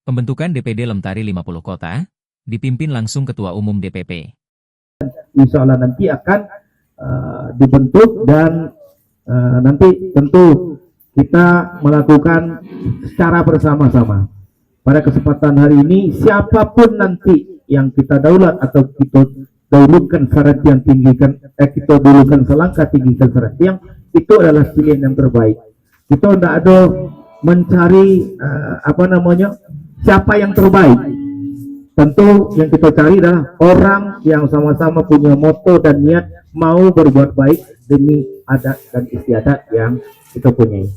Pembentukan DPD Lentari 50 Kota, dipimpin langsung Ketua Umum DPP. Insya Allah nanti akan dibentuk dan nanti tentu kita melakukan secara bersama-sama. Pada kesempatan hari ini, siapapun nanti yang kita daulat atau kita dahulukan syarat yang tinggikan, kita dahulukan selangkah tinggikan syarat yang itu adalah pilihan yang terbaik. Kita tidak ada mencari siapa yang terbaik. Tentu yang kita cari adalah orang yang sama-sama punya moto dan niat mau berbuat baik demi adat dan istiadat yang kita punyai.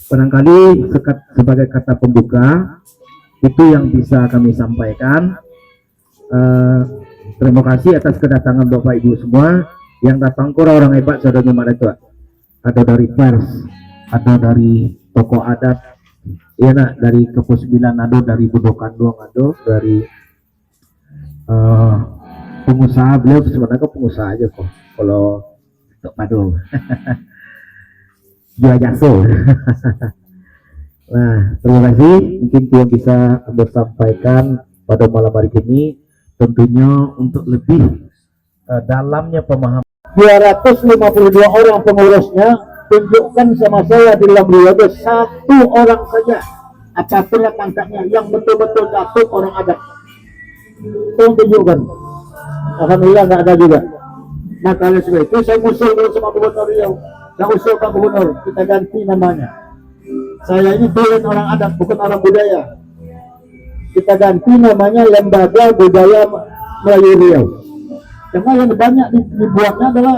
Barangkali sebagai kata pembuka itu yang bisa kami sampaikan. Terima kasih atas kedatangan Bapak Ibu semua yang datang. Orang hebat saudara Malaysia. Ada dari pers, ada dari tokoh adat, ya nak, dari Kepo 9 ada, dari Budokandong ada, dari pengusaha. Beliau sebenarnya pengusaha aja kok kalau untuk padu jual jaso. Nah, terima kasih. Mungkin itu yang bisa Anda sampaikan pada malam hari ini, tentunya untuk lebih dalamnya pemahaman. 252 orang pengurusnya, tunjukkan sama saya di dalam riwayat satu orang saja apapun pangkatnya yang betul-betul jatuh orang adat. Tolong tunjukkan. Alhamdulillah nggak ada juga. Maka oleh sebab itu saya usul sama Gubernur Riau, saya usul Pak Gubernur, kita ganti namanya. Saya ini bukan orang adat, bukan orang budaya. Kita ganti namanya Lembaga Budaya Melayu Riau. Karena yang banyak dibuatnya adalah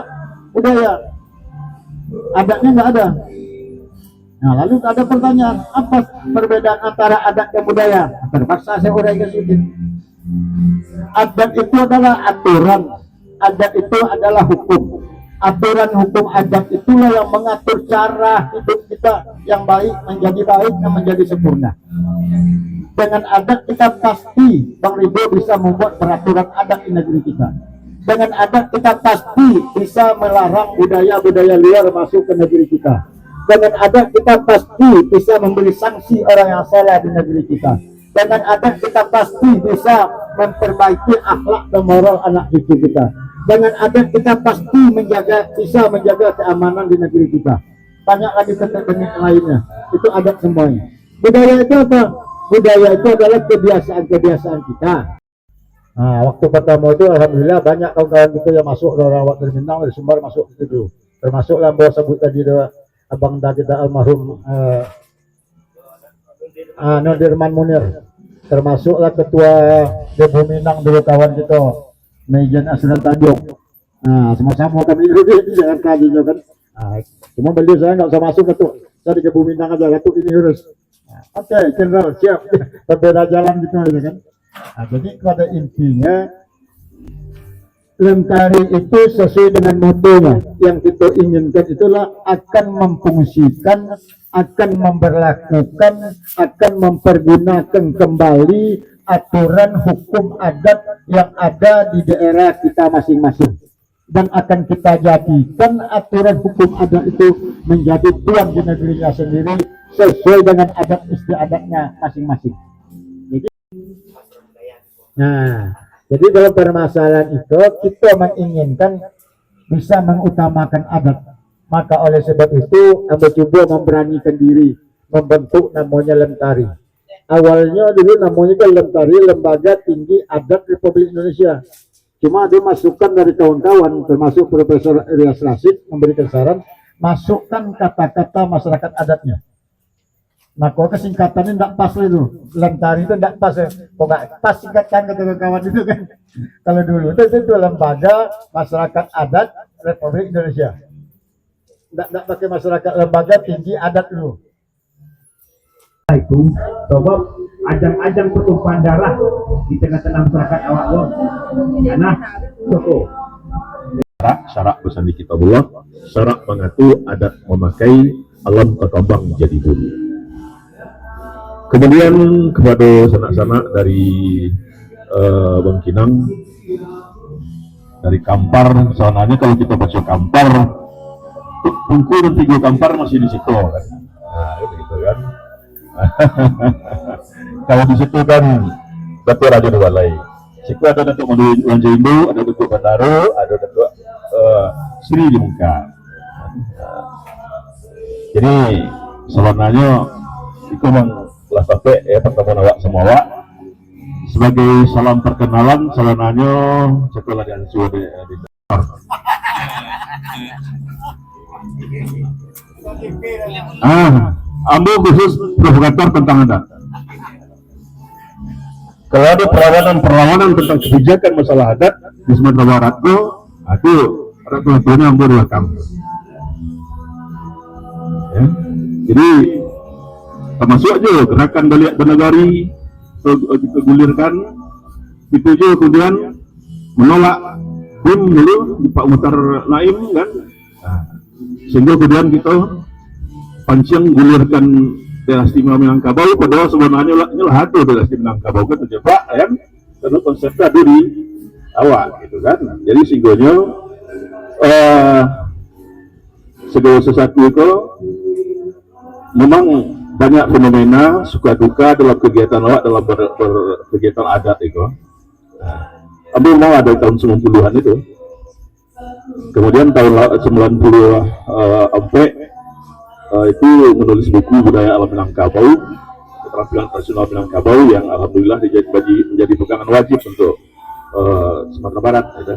budaya, adatnya nggak ada. Nah, lalu ada pertanyaan, apa perbedaan antara adat dan budaya? Terpaksa saya uraikan sedikit. Adat itu adalah aturan, adat itu adalah hukum. Aturan hukum adat itulah yang mengatur cara hidup kita yang baik menjadi baik dan menjadi sempurna. Dengan adat kita pasti Bang Ribo bisa membuat peraturan adat di negeri kita. Dengan adat kita pasti bisa melarang budaya-budaya luar masuk ke negeri kita. Dengan adat kita pasti bisa memberi sanksi orang yang salah di negeri kita. Dengan adat kita pasti bisa memperbaiki akhlak dan moral anak cucu kita. Dengan adat kita pasti bisa menjaga keamanan di negeri kita. Banyak lagi teknik lainnya. Itu adat semuanya. Budaya itu apa? Budaya itu adalah kebiasaan-kebiasaan kita. Nah, waktu pertama itu alhamdulillah banyak kawan-kawan kita yang masuk dari Rawat dari Minang, dari Sumbar masuk ke situ. Termasuklah bahwa sebut tadi abang kita almarhum Nodirman Munir. Termasuklah ketua Debu Minang dulu kawan kita, Mejen Aslan Tanjung. Nah, sama-sama kami dulu di Jakarta juga kan. Nah, cuma beliau saya nggak usah masuk ketua. Saya di Debu Minang aja, ketua ini urus. Oke, general siap. Berbeda jalan gitu kan. Nah, jadi pada intinya Lentari itu sesuai dengan motonya yang kita inginkan itulah akan memfungsikan, akan memberlakukan, akan mempergunakan kembali aturan hukum adat yang ada di daerah kita masing-masing, dan akan kita jadikan aturan hukum adat itu menjadi tuan di negerinya sendiri sesuai dengan adat istiadatnya masing-masing. Jadi dalam permasalahan itu kita menginginkan bisa mengutamakan adat. Maka oleh sebab itu kami coba memberanikan diri membentuk namanya Lentari. Awalnya dulu namanya kan Lentari, Lembaga Tinggi Adat Republik Indonesia. Cuma ada masukan dari kawan-kawan termasuk Profesor Ilyas Rashid memberikan saran, masukkan kata-kata masyarakat adatnya. Nah, kalau kesingkatannya tidak pas itu, Lentari itu tidak pas ya. Kok nggak pas singkatan ke kawan itu kan? Kalau dulu itu Lembaga Masyarakat Adat Republik Indonesia. Tidak pakai masyarakat Lembaga Tinggi Adat dulu. Itu sebab ajang-ajang pertumpahan darah di tengah-tengah masyarakat awak lo. Karena toko. Syarak pesan di kitabullah, syarak mengatur adat memakai alam ketambang jadi bulu. Kemudian kepada sanak-sanak dari Bang Kinang, dari Kampar, soalnya kalau kita baca Kampar, Tungku dan Tiga Kampar masih di situ kan. Nah, begitu kan. Kalau di situ kan Datuk Raja Walai. Situ ada Datuk Madu Wanjaindo, ada Datuk Bandaro, ada Datuk Sri di muka. Jadi sebenarnya itu memang lah sampai ya pertemuan awak semua awak sebagai salam perkenalan sebenarnya setelah dan sudah di ambil khusus provokator tentang adat. Kalau ada perlawanan tentang kebijakan masalah adat di Sumatera Barat itu ratu-ratunya ambil belakang. Ya. Jadi termasuk aja gerakan balik bernegari kita gulirkan itu aja kemudian menolak BIM dulu di Pak Muhtar Naim kan, sehingga kemudian kita pancing gulirkan daerah istimewa Minangkabau, padahal sebenarnya lah itu daerah istimewa Minangkabau kan terjebak kan, karena konsepnya dari awal gitu kan. Jadi sehingga segala sesuatu itu memang banyak fenomena suka duka dalam kegiatan awak dalam kegiatan adat itu. Ambil mau ada tahun 90-an itu. Kemudian tahun 90 sampai itu menulis buku budaya alam Minangkabau, keterampilan tradisional Minangkabau yang alhamdulillah menjadi pegangan wajib untuk Sumatera Barat. Gitu.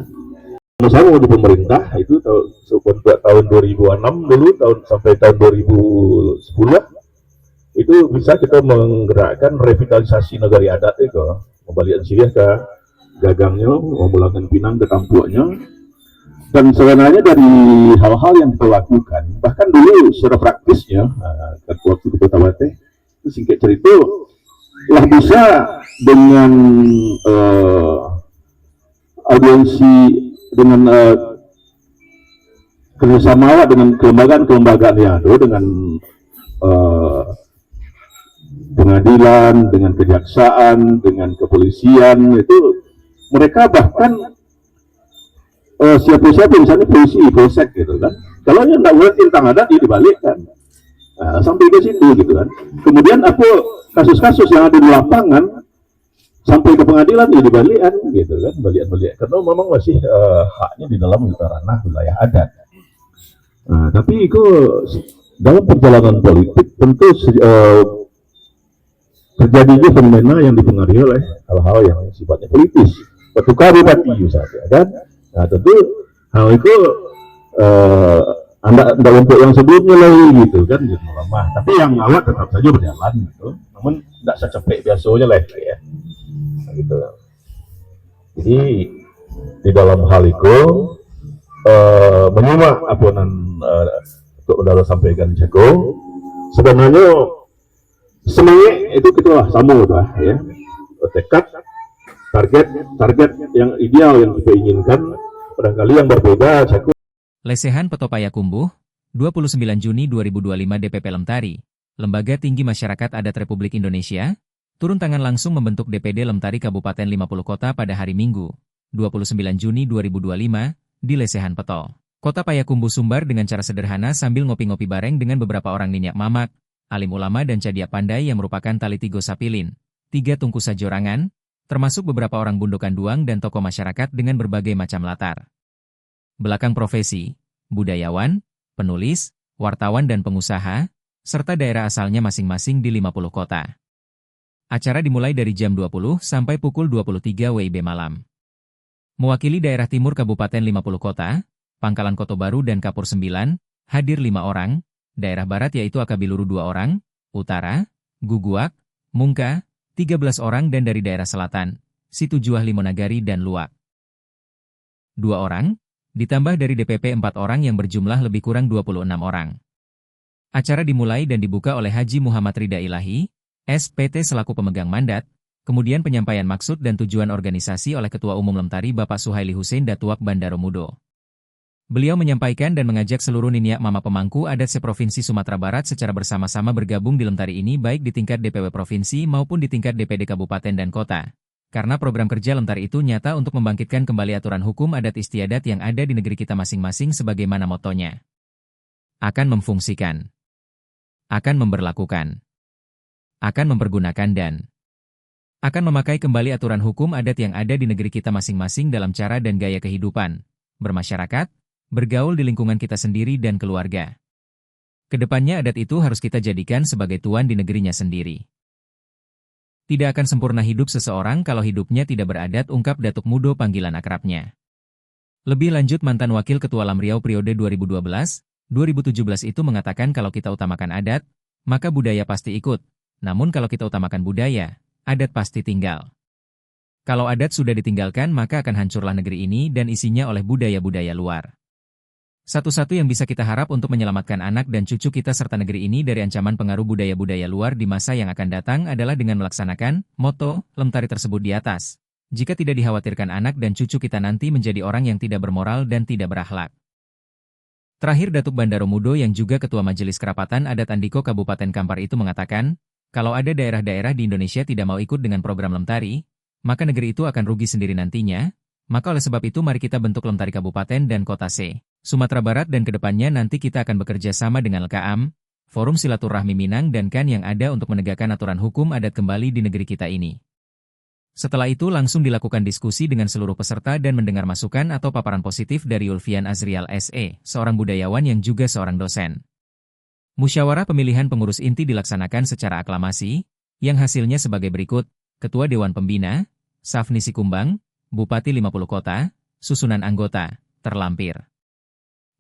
Sama di pemerintah itu tahun 2006 dulu sampai tahun 2010 itu bisa kita menggerakkan revitalisasi negari adat itu, membalikan Siriah ke gagangnya, memulangkan Pinang ke tampuknya. Dan sebenarnya dari hal-hal yang kita lakukan, bahkan dulu secara praktisnya, waktu di Kota Bate, itu singkat cerita, lah bisa dengan audiensi, dengan kerjasama dengan kelembagaan yang ada, dengan pengadilan, dengan kejaksaan, dengan kepolisian, itu mereka bahkan siapa-siapa misalnya polisi, polsek gitu kan, kalau yang tidak boleh tentang adat dia dibalikkan, sampai ke situ gitu kan. Kemudian apa kasus-kasus yang ada di lapangan sampai ke pengadilan dia dibalikkan gitu kan, balik karena memang masih haknya di dalam ranah wilayah adat. Tapi itu dalam perjalanan politik tentu terjadinya fenomena yang dipengaruhi oleh hal-hal yang sifatnya politis. Tukar bupati misalnya kan. Nah tentu hal itu anda untuk yang sebelumnya lagi gitu kan, gitu lemah. Tapi yang awal tetap saja berjalan gitu. Namun tidak secepet biasanya lah ya. Gitu. Jadi di dalam hal itu menyimak apa yang untuk saudara sampaikan Jago, sebenarnya semangat itu kita lah sama lah ya, tekad, target yang ideal yang kita inginkan, barangkali yang berbeda Jago. Lesehan Peto Payakumbuh, 29 Juni 2025 DPP Lemtari, Lembaga Tinggi Masyarakat Adat Republik Indonesia, turun tangan langsung membentuk DPD Lemtari Kabupaten 50 Kota pada hari Minggu, 29 Juni 2025, di Lesehan Peto, Kota Payakumbuh Sumbar dengan cara sederhana sambil ngopi-ngopi bareng dengan beberapa orang ninyak mamak, alim ulama dan cadia pandai yang merupakan tali tigo sapilin, 3 tungku sajorangan, termasuk beberapa orang bundokan duang dan tokoh masyarakat dengan berbagai macam latar belakang profesi, budayawan, penulis, wartawan dan pengusaha, serta daerah asalnya masing-masing di 50 kota. Acara dimulai dari jam 20 sampai pukul 23 WIB malam. Mewakili daerah timur Kabupaten 50 Kota, Pangkalan Koto Baru dan Kapur 9, hadir 5 orang, daerah barat yaitu Akabiluru 2 orang, utara, Guguak, Mungka, 13 orang dan dari daerah selatan, Situjuah Limonagari dan Luak. 2 orang, ditambah dari DPP 4 orang yang berjumlah lebih kurang 26 orang. Acara dimulai dan dibuka oleh Haji Muhammad Ridha Ilahi, SPT selaku pemegang mandat, kemudian penyampaian maksud dan tujuan organisasi oleh Ketua Umum Lemtari Bapak Suhaili Hussein Datuak Bandaro Mudo. Beliau menyampaikan dan mengajak seluruh ninyak mama pemangku adat se-Provinsi Sumatera Barat secara bersama-sama bergabung di Lemtari ini baik di tingkat DPW Provinsi maupun di tingkat DPD Kabupaten dan Kota. Karena program kerja Lemtari itu nyata untuk membangkitkan kembali aturan hukum adat istiadat yang ada di negeri kita masing-masing sebagaimana motonya. Akan memfungsikan, akan memberlakukan, akan mempergunakan dan akan memakai kembali aturan hukum adat yang ada di negeri kita masing-masing dalam cara dan gaya kehidupan, bermasyarakat, bergaul di lingkungan kita sendiri dan keluarga. Kedepannya adat itu harus kita jadikan sebagai tuan di negerinya sendiri. Tidak akan sempurna hidup seseorang kalau hidupnya tidak beradat, ungkap Datuk Mudo panggilan akrabnya. Lebih lanjut, mantan Wakil Ketua Lamriau periode 2012-2017 itu mengatakan kalau kita utamakan adat, maka budaya pasti ikut. Namun kalau kita utamakan budaya, adat pasti tinggal. Kalau adat sudah ditinggalkan maka akan hancurlah negeri ini dan isinya oleh budaya-budaya luar. Satu-satu yang bisa kita harap untuk menyelamatkan anak dan cucu kita serta negeri ini dari ancaman pengaruh budaya-budaya luar di masa yang akan datang adalah dengan melaksanakan moto Lemtari tersebut di atas. Jika tidak dikhawatirkan anak dan cucu kita nanti menjadi orang yang tidak bermoral dan tidak berakhlak. Terakhir, Datuk Bandaro Mudo yang juga Ketua Majelis Kerapatan Adat Andiko Kabupaten Kampar itu mengatakan, kalau ada daerah-daerah di Indonesia tidak mau ikut dengan program Lemtari, maka negeri itu akan rugi sendiri nantinya. Maka oleh sebab itu mari kita bentuk Lemtari Kabupaten dan Kota Sumatera Barat dan kedepannya nanti kita akan bekerja sama dengan LKAM, Forum Silaturahmi Minang dan KAN yang ada untuk menegakkan aturan hukum adat kembali di negeri kita ini. Setelah itu langsung dilakukan diskusi dengan seluruh peserta dan mendengar masukan atau paparan positif dari Yulfian Azrial SE, seorang budayawan yang juga seorang dosen. Musyawarah pemilihan pengurus inti dilaksanakan secara aklamasi, yang hasilnya sebagai berikut: Ketua Dewan Pembina, Safni Sikumbang, Bupati 50 Kota, susunan anggota, terlampir.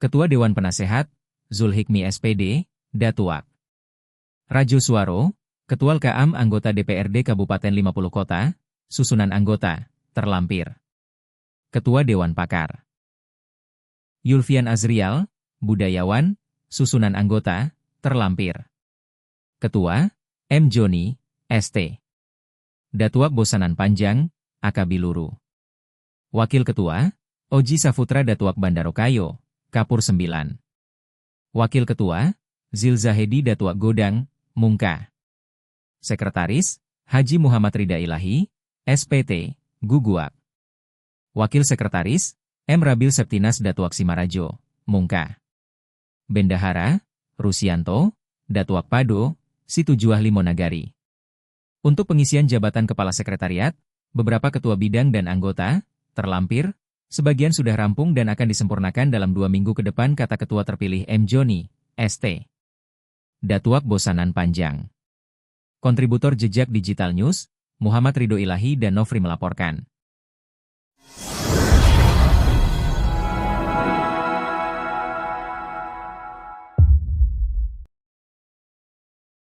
Ketua Dewan Penasehat, Zulhikmi SPD, Datuak. Rajo Suaro, Ketua LKAM anggota DPRD Kabupaten 50 Kota, susunan anggota, terlampir. Ketua Dewan Pakar. Yulfian Azrial, budayawan, susunan anggota, terlampir. Ketua, M. Joni, ST. Datuak Bosanan Panjang, Akabiluru. Wakil Ketua, Oji Safutra Datuak Bandaro Kayo, Kapur 9. Wakil Ketua, Zilzahedi Datuak Godang, Mungka. Sekretaris, Haji Muhammad Rida Ilahi, SPT, Guguak. Wakil Sekretaris, M. Rabil Septinas Datuak Simarajo, Mungka. Bendahara, Rusianto, Datuak Pado, Situjuah Limonagari. Untuk pengisian jabatan Kepala Sekretariat, beberapa ketua bidang dan anggota, terlampir, sebagian sudah rampung dan akan disempurnakan dalam 2 minggu ke depan, kata Ketua terpilih M. Joni, ST. Datuak Bosanan Panjang. Kontributor Jejak Digital News, Muhammad Ridho Ilahi dan Nofri melaporkan.